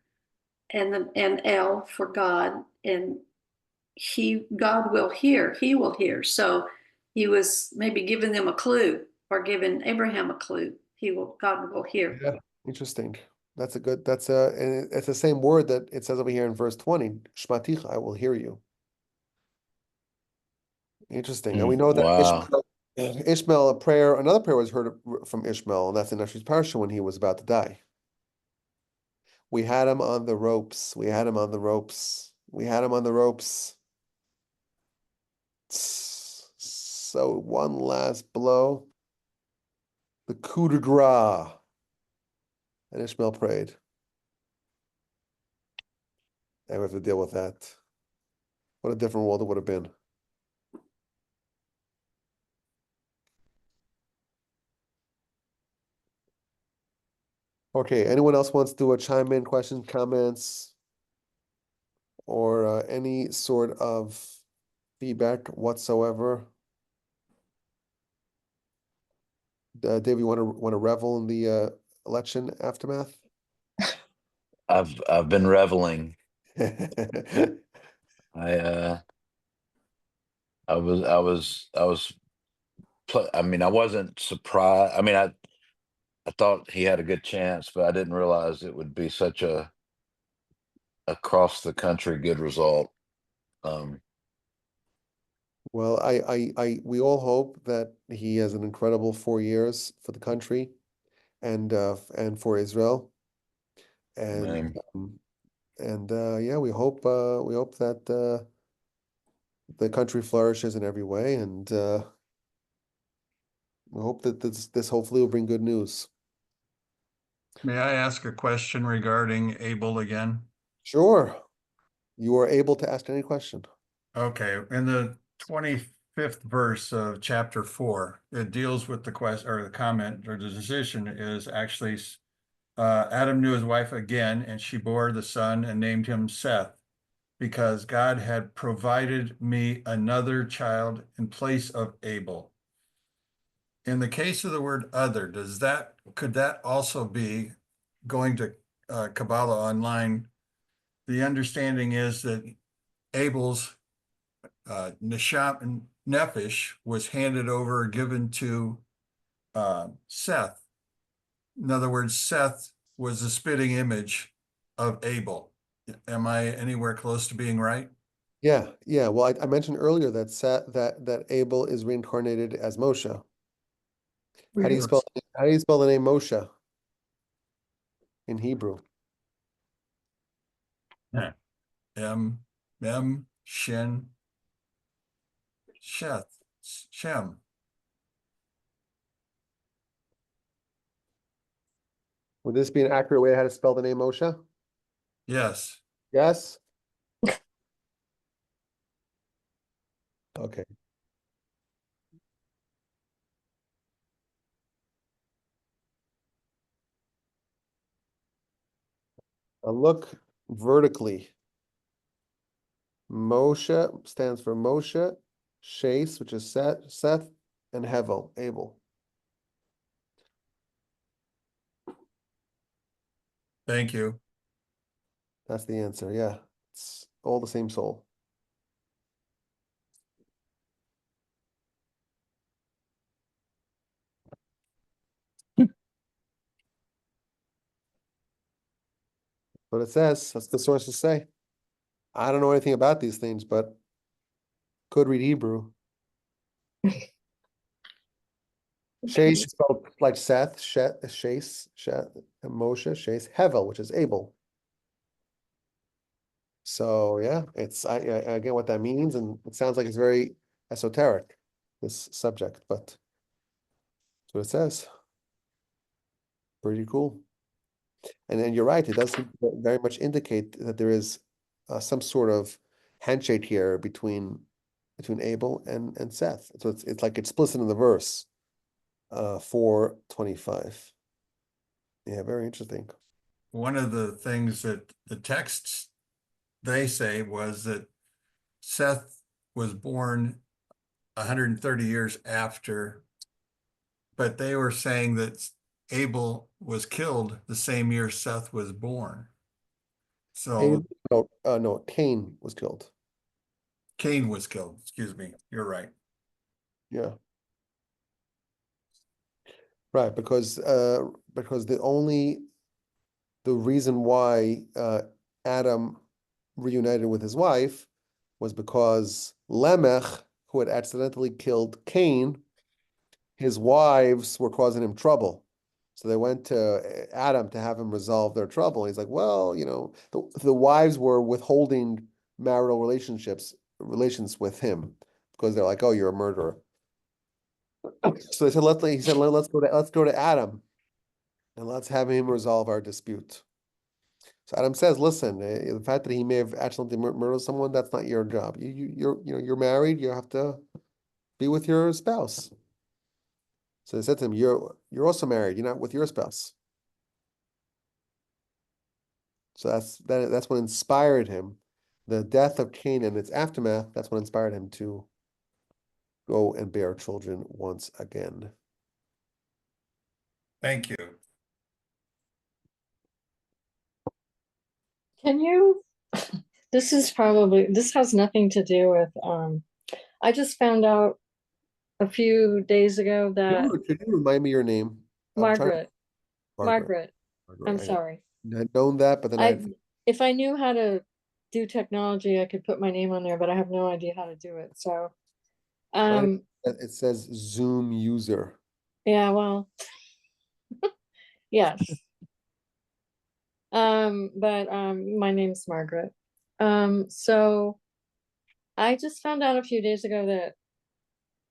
and El for God, and God will hear. He will hear. So he was maybe giving them a clue, or giving Abraham a clue. God will hear. Yeah, interesting. That's and it's the same word that it says over here in verse 20, Shmatich, I will hear you. Interesting. And we know that Wow. Ishmael, another prayer was heard from Ishmael, and that's in Nashri's Parsha when he was about to die. We had him on the ropes. We had him on the ropes. We had him on the ropes. So one last blow. The coup de grace. And Ishmael prayed. And we have to deal with that. What a different world it would have been. Okay, anyone else wants to chime in, questions, comments, or any sort of feedback whatsoever? Dave, you want to revel in the election aftermath? I've been reveling. I wasn't surprised. I thought he had a good chance, but I didn't realize it would be such a across the country good result. Well, we all hope that he has an incredible 4 years for the country and for Israel. And yeah, we hope that the country flourishes in every way, and we hope that this hopefully will bring good news. May I ask a question regarding Abel again? Sure. You are able to ask any question. Okay, in the 25th verse of chapter 4, it deals with the question or the comment or the decision is actually Adam knew his wife again, and she bore the son and named him Seth. because God had provided me another child in place of Abel. In the case of the word other, could that also be going to Kabbalah online? The understanding is that Abel's neshama and nefesh was handed over, given to Seth. In other words, Seth was the spitting image of Abel. Am I anywhere close to being right? Yeah, yeah. Well, I mentioned earlier that that Abel is reincarnated as Moshe. How do you spell the name Moshe in Hebrew? Yeah. Mem, Shin, Sheth, Shem. Would this be an accurate way how to spell the name Moshe? Yes. Yes? Okay. Now look vertically. Moshe stands for Moshe, Shase, which is Seth, and Hevel, Abel. Thank you. That's the answer. Yeah, it's all the same soul. But it says, that's the sources say. I don't know anything about these things, but could read Hebrew. Shase is spelled like Seth, Shase, and Moshe, Shase, Hevel, which is Abel. So yeah, I get what that means, and it sounds like it's very esoteric, this subject, but that's what it says. Pretty cool. And then you're right, it does very much indicate that there is some sort of handshake here between Abel and Seth. So it's like explicit in the verse 4:25. Yeah, very interesting. One of the things that the texts they say was that Seth was born 130 years after, but they were saying that Abel was killed the same year Seth was born. So No, Cain was killed. Cain was killed, excuse me, you're right. Yeah. Right, because the reason why Adam reunited with his wife was because Lamech, who had accidentally killed Cain, his wives were causing him trouble. So they went to Adam to have him resolve their trouble. He's like, well, the wives were withholding marital relations with him because they're like, oh, you're a murderer. So they said, let's go to Adam and let's have him resolve our dispute. So Adam says, listen, the fact that he may have accidentally murdered someone, that's not your job. You're married, you have to be with your spouse. So they said to him, you're also married, you're not with your spouse. So that's what inspired him. The death of Cain and its aftermath, that's what inspired him to go and bear children once again. Thank you. Can you, this has nothing to do with, I just found out a few days ago that Could you remind me your name? Margaret, Margaret. I'm I sorry. had known that, but then If I knew how to do technology, I could put my name on there, but I have no idea how to do it. So, it says Zoom user. yeah, well, yes. But my name's Margaret. So I just found out a few days ago that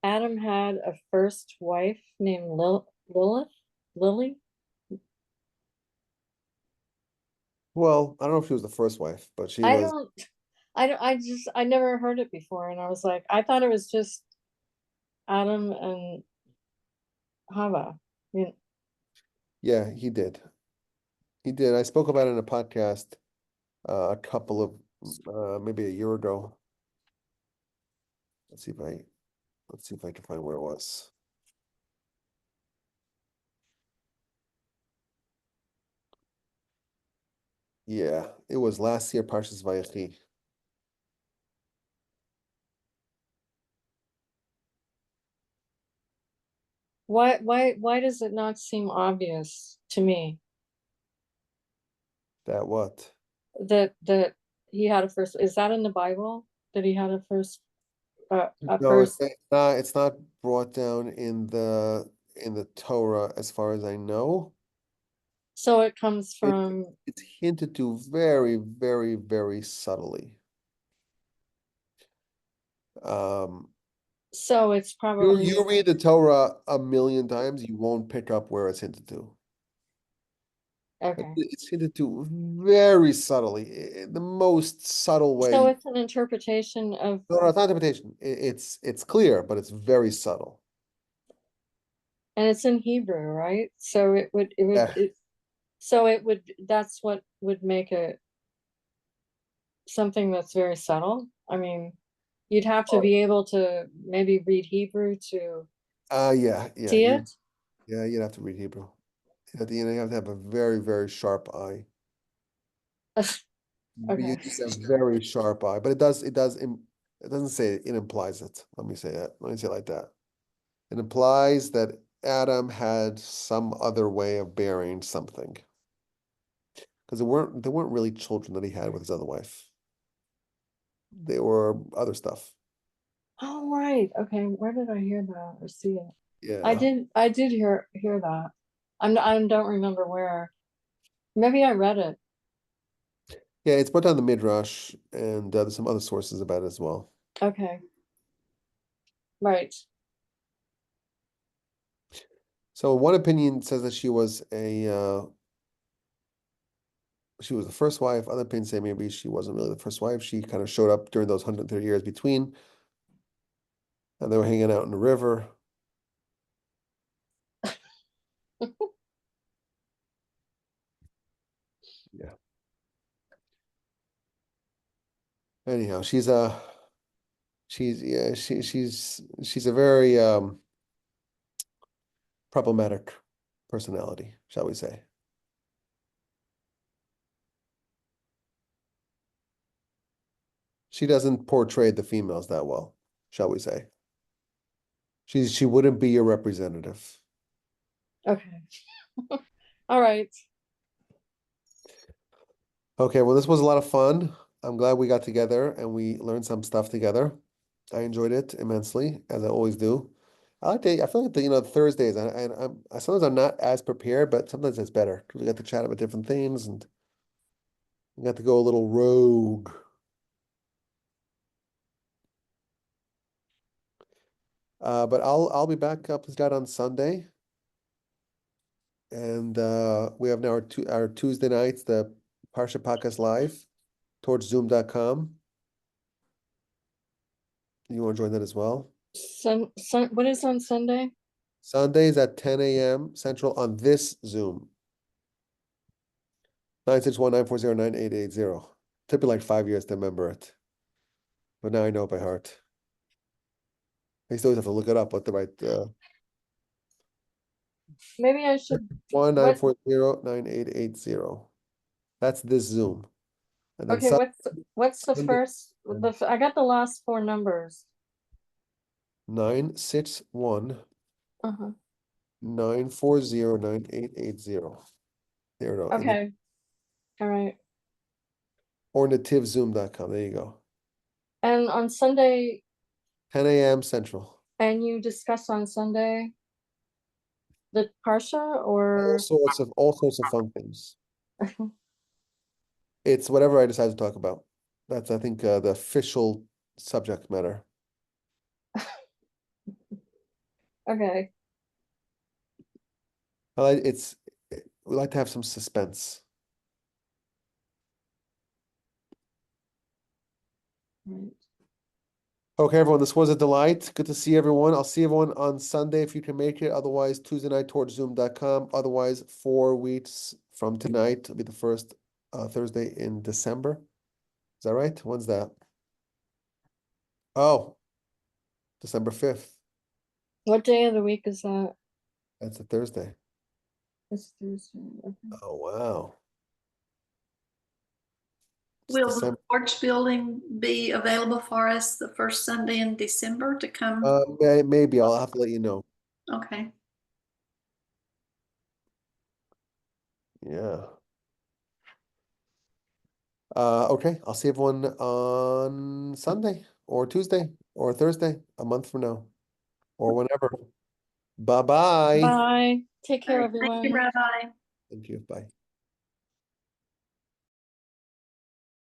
Adam had a first wife named Lily. Well, I don't know if she was the first wife, but she I was. don't, I never heard it before, and I was like, I thought it was just Adam and Hava. Yeah, he did. He did. I spoke about it in a podcast a couple of maybe a year ago. Let's see if I can find where it was. Yeah, it was last year, Parshas Vayechi. Why does it not seem obvious to me That what? that he had a first, is that in the Bible? That he had a first, a No, first, it's not brought down in the Torah as far as I know. so it comes It- from, It's hinted to very, very, very subtly. so it's You probably, read the Torah a million times, you won't pick up where it's hinted to. okay. It's hinted to very subtly, the most subtle way. So it's an interpretation of, No, it's not interpretation. It's clear, but it's very subtle. and it's in Hebrew, right? So it would, Yeah. so it would, that's what would make it something that's very subtle. I mean, you'd have to Oh. be able to maybe read Hebrew to Yeah, see it. yeah, you'd have to read Hebrew. At the end, you have to have a very, very sharp eye. Okay. It's a very sharp eye, but it doesn't say it implies it. Let me say that. Let me say it like that. It implies that Adam had some other way of bearing something. Because they weren't really children that he had with his other wife. They were other stuff. Oh, right. Okay. Where did I hear that or see it? Yeah. I did hear that. I don't remember where. Maybe I read it. Yeah, it's brought down the Midrash, and there's some other sources about it as well. Okay. Right. So one opinion says that she was the first wife. Other opinions say maybe she wasn't really the first wife. She kind of showed up during those 130 years between, and they were hanging out in the river. Yeah. Anyhow, she's a very problematic personality, shall we say. She doesn't portray the females that well, shall we say. She wouldn't be your representative. Okay. All right. Okay, well, this was a lot of fun. I'm glad we got together and we learned some stuff together. I enjoyed it immensely, as I always do. I feel like Thursdays, I sometimes I'm not as prepared, but sometimes it's better because we got to chat about different things and we got to go a little rogue. But I'll be back up with that on Sunday. And we have now our Tuesday nights, the Parsha Podcast Live towards zoom.com. You want to join that as well? What is on Sunday? Sundays at 10 a.m. Central on this Zoom. 961-940-9880. Took me like 5 years to remember it. But now I know it by heart. I used to always have to look it up what the right Maybe I should. 1-940-9880. That's this Zoom. And then Okay. What's the Sunday- first? I got the last four numbers. 961 Uh-huh. 940-9880. There it is. Okay. All right. Or nativzoom.com. There you go. And on Sunday, 10 a.m. Central. and you discuss on Sunday the Parsha or All sorts of fun things. It's whatever I decide to talk about. That's, I think, the official subject matter. okay. We like to have some suspense. Right. Okay, everyone, this was a delight. Good to see everyone. I'll see everyone on Sunday if you can make it. Otherwise, Tuesday night towards zoom.com. Otherwise, 4 weeks from tonight will be the first Thursday in December. Is that right? When's that? Oh, December 5th. What day of the week is that? That's a Thursday. It's Thursday. Okay. Oh, wow. It's Will the December. Arch Building be available for us the first Sunday in December to come? Maybe I'll have to let you know. Okay. Yeah. Okay, I'll see everyone on Sunday or Tuesday or Thursday, a month from now, or whenever. Bye-bye. Bye. Take care, Thank you, everyone. Rabbi. Thank you. Bye.